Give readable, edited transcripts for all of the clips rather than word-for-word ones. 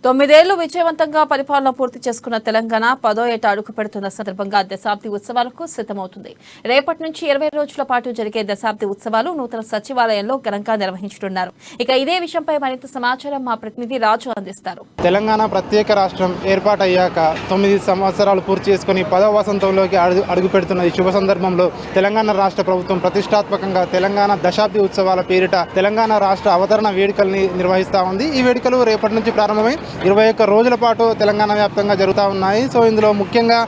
9 ఏళ్లు విజయవంతంగా పరిపాలన పూర్తి చేసుకున్న తెలంగాణ 10వ ఏట అడుగు పెడుతున్న సందర్భంగా దశాబ్ది ఉత్సవాలకు సిద్ధమవుతుంది. రేపటి నుంచి 20 రోజుల పాటు జరిగే దశాబ్ది ఉత్సవాలు నూతన సచివాలయంలో ఘనంగా నిర్వహించనున్నారు. ఇక ఇదే విషయంపై మరింత సమాచారం మా ప్రతినిధి రాజు అందిస్తారు. తెలంగాణ ప్రత్యేక రాష్ట్రం ఏర్పాటయ్యాక 9 సంవత్సరాలు పూర్తి చేసుకుని 10వ వసంతంలోకి అడుగు పెడుతున్న ఈ శుభ సందర్భంలో తెలంగాణ రాష్ట్ర ప్రభుత్వం ప్రతిష్టాత్మకంగా తెలంగాణ దశాబ్ది ఉత్సవాల పేరిట తెలంగాణ రాష్ట్ర అవతరణ వేడుకల్ని నిర్వహిస్తూ ఉంది. ఈ వేడుకలు రేపటి నుంచి ప్రారంభమై 21 రోజుల పాటు తెలంగాణ వ్యాప్తంగా జరుగుతూ ఉన్నాయి. సో ఇందులో ముఖ్యంగా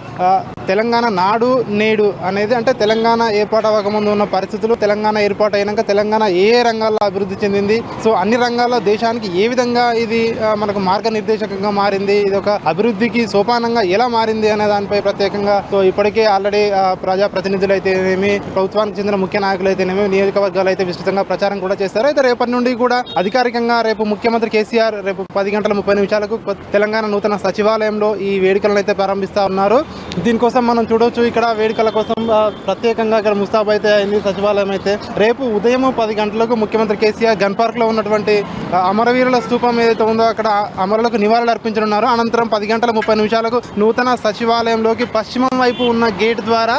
తెలంగాణ నాడు నేడు అనేది అంటే తెలంగాణ ఏర్పాటు అవ్వకముందు ఉన్న పరిస్థితులు, తెలంగాణ ఏర్పాటు అయినాక తెలంగాణ ఏ రంగాల్లో అభివృద్ధి చెందింది, సో అన్ని రంగాల్లో దేశానికి ఏ విధంగా ఇది మనకు మార్గనిర్దేశకంగా మారింది, ఇది ఒక అభివృద్ధికి సోపానంగా ఎలా మారింది అనే దానిపై ప్రత్యేకంగా సో ఇప్పటికే ఆల్రెడీ ప్రజాప్రతినిధులు అయితేనేమి, ప్రభుత్వానికి చెందిన ముఖ్య నాయకులు అయితేనేమి, నియోజకవర్గాలు అయితే విస్తృతంగా ప్రచారం కూడా చేస్తారు. అయితే రేపటి నుండి కూడా అధికారికంగా రేపు ముఖ్యమంత్రి కేసీఆర్ రేపు 10:30 తెలంగాణ నూతన సచివాలయంలో ఈ వేడుకలను అయితే ప్రారంభిస్తా ఉన్నారు. దీనికోసం మనం చూడవచ్చు, ఇక్కడ వేడుకల కోసం ప్రత్యేకంగా ఇక్కడ ముస్తాబు అయితే అయింది సచివాలయం. అయితే రేపు ఉదయం 10 గంటలకు ముఖ్యమంత్రి కేసీఆర్ గన్ పార్క్ లో ఉన్నటువంటి అమరవీరుల స్తూపం ఏదైతే ఉందో అక్కడ అమరులకు నివాళులు అర్పించనున్నారు. అనంతరం 10:30 నూతన సచివాలయంలోకి పశ్చిమం వైపు ఉన్న గేట్ ద్వారా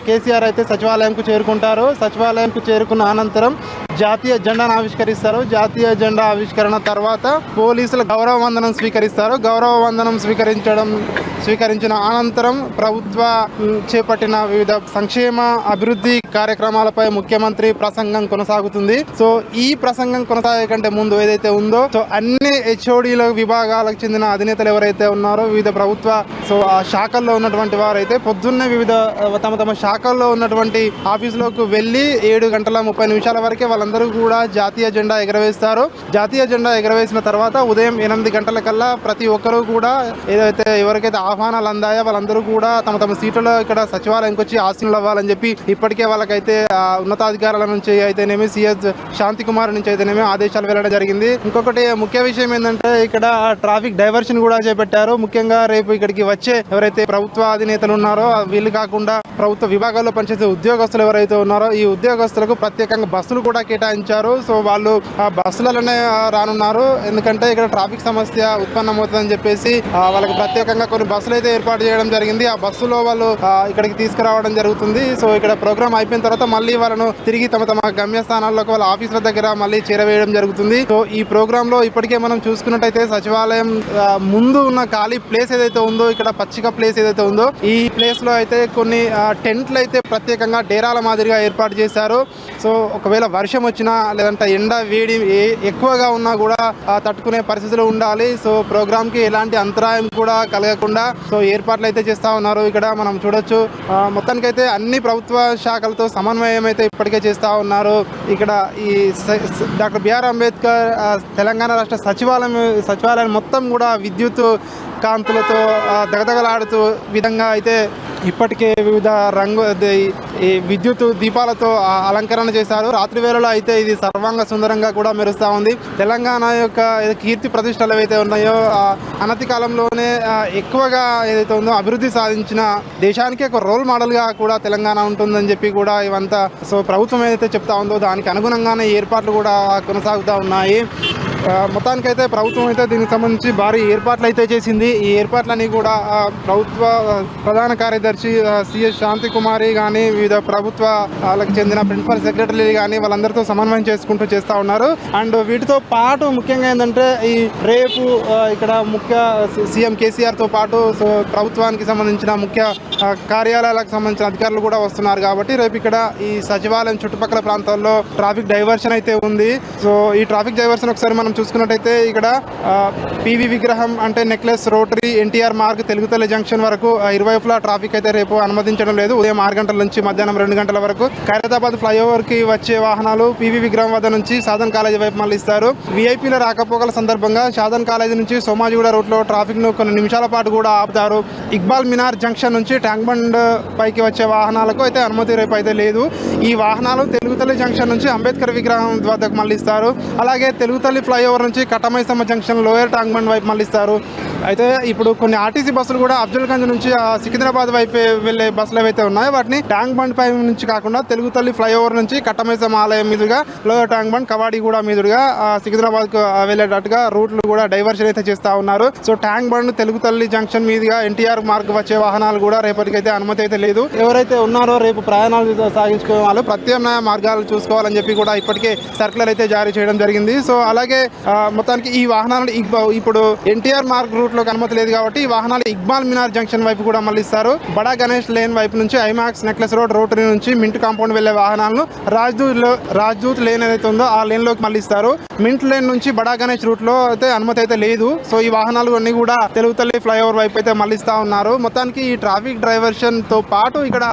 కేసీఆర్ అయితే సచివాలయంకు చేరుకుంటారు. సచివాలయంకు చేరుకున్న అనంతరం జాతీయ జెండాను ఆవిష్కరిస్తారు. జాతీయ జెండా ఆవిష్కరణ తర్వాత పోలీసుల గౌరవ వందనం స్వీకరిస్తారు. గౌరవ వందనం స్వీకరించిన అనంతరం ప్రభుత్వ చేపట్టిన వివిధ సంక్షేమ అభివృద్ధి కార్యక్రమాలపై ముఖ్యమంత్రి ప్రసంగం కొనసాగుతుంది. సో ఈ ప్రసంగం కొనసాగే కంటే ముందు ఏదైతే ఉందో సో అన్ని హెచ్ఓడీల విభాగాలకు చెందిన అధినేతలు ఎవరైతే ఉన్నారో వివిధ ప్రభుత్వ సో ఆ శాఖల్లో ఉన్నటువంటి వారైతే పొద్దున్నే వివిధ తమ శాఖల్లో ఉన్నటువంటి ఆఫీసులోకి వెళ్ళి 7:30 వరకే వాళ్ళందరూ కూడా జాతీయ జెండా ఎగరవేస్తారు. జాతీయ జెండా ఎగరవేసిన తర్వాత ఉదయం 8 గంటలకల్లా ప్రతి ఒక్కరూ కూడా ఎవరికైతే ఆహ్వానాలు అందాయో వాళ్ళందరూ కూడా తమ సీట్లలో ఇక్కడ సచివాలయంకి వచ్చి ఆశీనులు అవ్వాలని చెప్పి ఇప్పటికే వాళ్ళకైతే ఉన్నతాధికారుల నుంచి అయితేనేమి, సిఎస్ శాంతి కుమార్ నుంచి అయితేనేమి ఆదేశాలు వెళ్ళడం జరిగింది. ఇంకొకటి ముఖ్య విషయం ఏంటంటే ఇక్కడ ట్రాఫిక్ డైవర్షన్ కూడా చేపట్టారు. ముఖ్యంగా రేపు ఇక్కడికి వచ్చే ఎవరైతే ప్రభుత్వ అధినేతలు ఉన్నారో వీళ్ళు కాకుండా ప్రభుత్వ విభాగాల్లో పనిచేసే ఉద్యోగస్తులు ఎవరైతే ఉన్నారో ఈ ఉద్యోగస్తులకు ప్రత్యేకంగా బస్సులు కూడా కేటాయించారు. సో వాళ్ళు ఆ బస్సులలోనే రానున్నారు. ఎందుకంటే ఇక్కడ ట్రాఫిక్ సమస్య ఉత్పన్నమవుతుందని చెప్పేసి వాళ్ళకి ప్రత్యేకంగా కొన్ని బస్సులు అయితే ఏర్పాటు చేయడం జరిగింది. ఆ బస్సులో వాళ్ళు ఇక్కడికి తీసుకురావడం జరుగుతుంది. సో ఇక్కడ ప్రోగ్రామ్ అయిపోయిన తర్వాత మళ్ళీ వాళ్ళను తిరిగి తమ గమ్యస్థానాల్లోకి వాళ్ళ ఆఫీసుల దగ్గర మళ్ళీ చేరవేయడం జరుగుతుంది. సో ఈ ప్రోగ్రామ్ లో ఇప్పటికే మనం చూసుకున్నట్టయితే సచివాలయం ముందు ఉన్న ఖాళీ ప్లేస్ ఏదైతే ఉందో ఇక్కడ పచ్చిక ప్లేస్ ఏదైతే ఉందో ఈ ప్లేస్ లో అయితే కొన్ని టెంట్లు అయితే ప్రత్యేకంగా డేరాల మాదిరిగా ఏర్పాటు చేశారు. సో ఒకవేళ వర్షం వచ్చినా లేదంటే ఎండ వేడి ఎక్కువగా ఉన్నా కూడా తట్టుకునే పరిస్థితులు ఉండాలి. సో ప్రోగ్రామ్ కి ఎలాంటి అంతరాయం కూడా కలగకుండా సో ఏర్పాట్లు అయితే చేస్తా ఉన్నారు. ఇక్కడ మనం చూడొచ్చు మొత్తానికైతే అన్ని ప్రభుత్వ శాఖలతో సమన్వయం అయితే ఇప్పటికే చేస్తా ఉన్నారు. ఇక్కడ ఈ డాక్టర్ బిఆర్ అంబేద్కర్ తెలంగాణ రాష్ట్ర సచివాలయం మొత్తం కూడా విద్యుత్ కాంతులతో దగదగలాడుతూ విధంగా అయితే ఇప్పటికే వివిధ ఈ విద్యుత్ దీపాలతో అలంకరణ చేశారు. రాత్రి వేళలో అయితే ఇది సర్వాంగ సుందరంగా కూడా మెరుస్తూ ఉంది. తెలంగాణ యొక్క కీర్తి ప్రతిష్టలు ఏవైతే ఉన్నాయో అనతి కాలంలోనే ఎక్కువగా ఏదైతే ఉందో అభివృద్ధి సాధించిన దేశానికి ఒక రోల్ మోడల్గా కూడా తెలంగాణ ఉంటుందని చెప్పి కూడా ఇవంతా సో ప్రభుత్వం ఏదైతే చెప్తా ఉందో దానికి అనుగుణంగానే ఏర్పాట్లు కూడా కొనసాగుతూ ఉన్నాయి. మొత్తానికైతే ప్రభుత్వం అయితే దీనికి సంబంధించి భారీ ఏర్పాట్లు అయితే చేసింది. ఈ ఏర్పాట్లని కూడా ప్రభుత్వ ప్రధాన కార్యదర్శి సిఎస్ శాంతి కుమారి కానీ వివిధ ప్రభుత్వాలకు చెందిన ప్రిన్సిపల్ సెక్రటరీ కానీ వాళ్ళందరితో సమన్వయం చేసుకుంటూ చేస్తూ ఉన్నారు. అండ్ వీటితో పాటు ముఖ్యంగా ఏంటంటే ఈ రేపు ఇక్కడ ముఖ్య సీఎం కేసీఆర్తో పాటు సో ప్రభుత్వానికి సంబంధించిన ముఖ్య కార్యాలయాలకు సంబంధించిన అధికారులు కూడా వస్తున్నారు. కాబట్టి రేపు ఇక్కడ ఈ సచివాలయం చుట్టుపక్కల ప్రాంతాల్లో ట్రాఫిక్ డైవర్షన్ అయితే ఉంది. సో ఈ ట్రాఫిక్ డైవర్షన్ ఒకసారి మనం చూసుకున్నట్టయితే ఇక్కడ పివి విగ్రహం అంటే నెక్లెస్, రోటరీ, ఎన్టీఆర్ మార్గ్, తెలుగుతల్లి జంక్షన్ వరకు ఇరువైపులా ట్రాఫిక్ అయితే రేపు అనుమతించడం లేదు. ఉదయం 6 గంటల నుంచి మధ్యాహ్నం 2 గంటల వరకు ఖైరతాబాద్ ఫ్లైఓవర్ కి వచ్చే వాహనాలు పివి విగ్రహం వద్ద నుంచి సాధన్ కాలేజీ వైపు మళ్ళిస్తారు. విఐపీల రాకపోకల సందర్భంగా సాధన్ కాలేజీ నుంచి సోమాజిగూడ రూట్ లో ట్రాఫిక్ ను కొన్ని నిమిషాల పాటు కూడా ఆపుతారు. ఇక్బాల్ మినార్ జంక్షన్ నుంచి ట్యాంక్ బండ్ పైకి వచ్చే వాహనాలకు అయితే అనుమతి రేపు అయితే లేదు. ఈ వాహనాలు తెలుగుతల్లి జంక్షన్ నుంచి అంబేద్కర్ విగ్రహం వద్దకు మళ్ళిస్తారు. అలాగే తెలుగుతల్లి ఫ్లైఓవర్ నుంచి Katta Maisamma junction lower tank bund వైపు మళ్ళిస్తారు. అయితే ఇప్పుడు కొన్ని ఆర్టీసీ బస్సులు కూడా అఫ్జల్గంజ్ నుంచి సికింద్రాబాద్ వైపు వెళ్లే బస్సులు ఏవైతే ఉన్నాయో వాటిని ట్యాంక్ బండ్ పై నుంచి కాకుండా తెలుగు తల్లి ఫ్లైఓవర్ నుంచి కట్టమైసమ్మ ఆలయం మీదుగా లోయర్ ట్యాంక్ బండ్ కవాడిగూడ మీదుగా సికింద్రాబాద్ కు వెళ్ళేటట్టుగా రూట్లు కూడా డైవర్షన్ అయితే చేస్తా ఉన్నారు. సో ట్యాంక్ బండ్ తెలుగు తల్లి జంక్షన్ మీదుగా ఎన్టీఆర్ మార్గ్ వచ్చే వాహనాలు కూడా రేపటికైతే అనుమతి అయితే లేదు. ఎవరైతే ఉన్నారో రేపు ప్రయాణాలు సాగించుకునే వాళ్ళు ప్రత్యామ్నాయ మార్గాలు చూసుకోవాలని చెప్పి కూడా ఇప్పటికే సర్కులర్ అయితే జారీ చేయడం జరిగింది. సో అలాగే మొత్తానికి ఈ వాహనాలు ఇప్పుడు ఎన్టీఆర్ మార్గ్ రూట్ లోకి అనుమతి లేదు కాబట్టి ఈ వాహనాలు ఇక్బాల్ మినార్ జంక్షన్ వైపు కూడా మళ్ళిస్తారు. బడా గణేష్ లేన్ వైపు నుంచి ఐమాక్స్ నెక్లెస్ రోడ్ రోటరీ నుంచి మింట్ కాంపౌండ్ వెళ్లే వాహనాలను రాజ్దూత్ లేన్ ఏదైతే ఉందో ఆ లేన్ లోకి మళ్ళిస్తారు. మింట్ లేన్ నుంచి బడా గణేష్ రూట్ లో అయితే అనుమతి అయితే లేదు. సో ఈ వాహనాలు అన్ని కూడా తెలుగు తల్లి ఫ్లైఓవర్ వైపు అయితే మళ్ళిస్తా ఉన్నారు. మొత్తానికి ఈ ట్రాఫిక్ డైవర్షన్ తో పాటు ఇక్కడ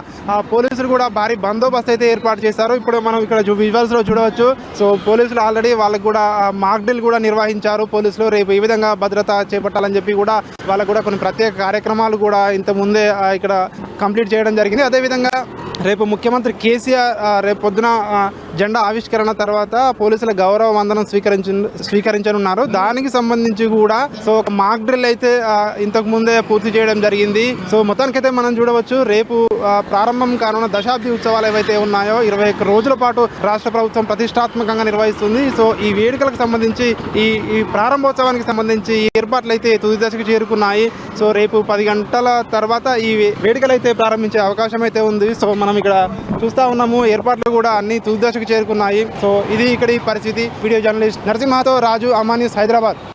పోలీసులు కూడా భారీ బందోబస్తు అయితే ఏర్పాటు చేశారు. ఇప్పుడు మనం ఇక్కడ విజువల్స్ లో చూడవచ్చు. సో పోలీసులు ఆల్రెడీ వాళ్ళకు కూడా మాక్ డ్రిల్ కూడా నిర్వహించారు. పోలీసులు రేపు ఈ విధంగా భద్రత చేపట్టాలని చెప్పి కూడా వాళ్ళకు కూడా కొన్ని ప్రత్యేక కార్యక్రమాలు కూడా ఇంత ముందే ఇక్కడ కంప్లీట్ చేయడం జరిగింది. అదేవిధంగా రేపు ముఖ్యమంత్రి కేసీఆర్ రేపు పొద్దున జెండా ఆవిష్కరణ తర్వాత పోలీసుల గౌరవ వందనం స్వీకరించనున్నారు. దానికి సంబంధించి కూడా సో ఒక మాక్ డ్రిల్ అయితే ఇంతకు ముందే పూర్తి చేయడం జరిగింది. సో మొత్తానికైతే మనం చూడవచ్చు రేపు ప్రారంభం కానున్న దశాబ్ది ఉత్సవాలు ఏవైతే ఉన్నాయో 21 రోజుల పాటు రాష్ట్ర ప్రభుత్వం ప్రతిష్టాత్మకంగా నిర్వహిస్తుంది. సో ఈ వేడుకలకు సంబంధించి ఈ ప్రారంభోత్సవానికి సంబంధించి ఏర్పాట్లు అయితే తుది దశకు చేరుకున్నాయి. సో రేపు 10 గంటల తర్వాత ఈ వేడుకలు అయితే ప్రారంభించే అవకాశం అయితే ఉంది. సో మనం ఇక్కడ చూస్తా ఉన్నాము ఏర్పాట్లు కూడా అన్ని తుది దశకు చేరుకున్నాయి. సో ఇది ఇక్కడ పరిస్థితి. వీడియో జర్నలిస్ట్ నరసింహతో రాజు, అమాన్యూస్, హైదరాబాద్.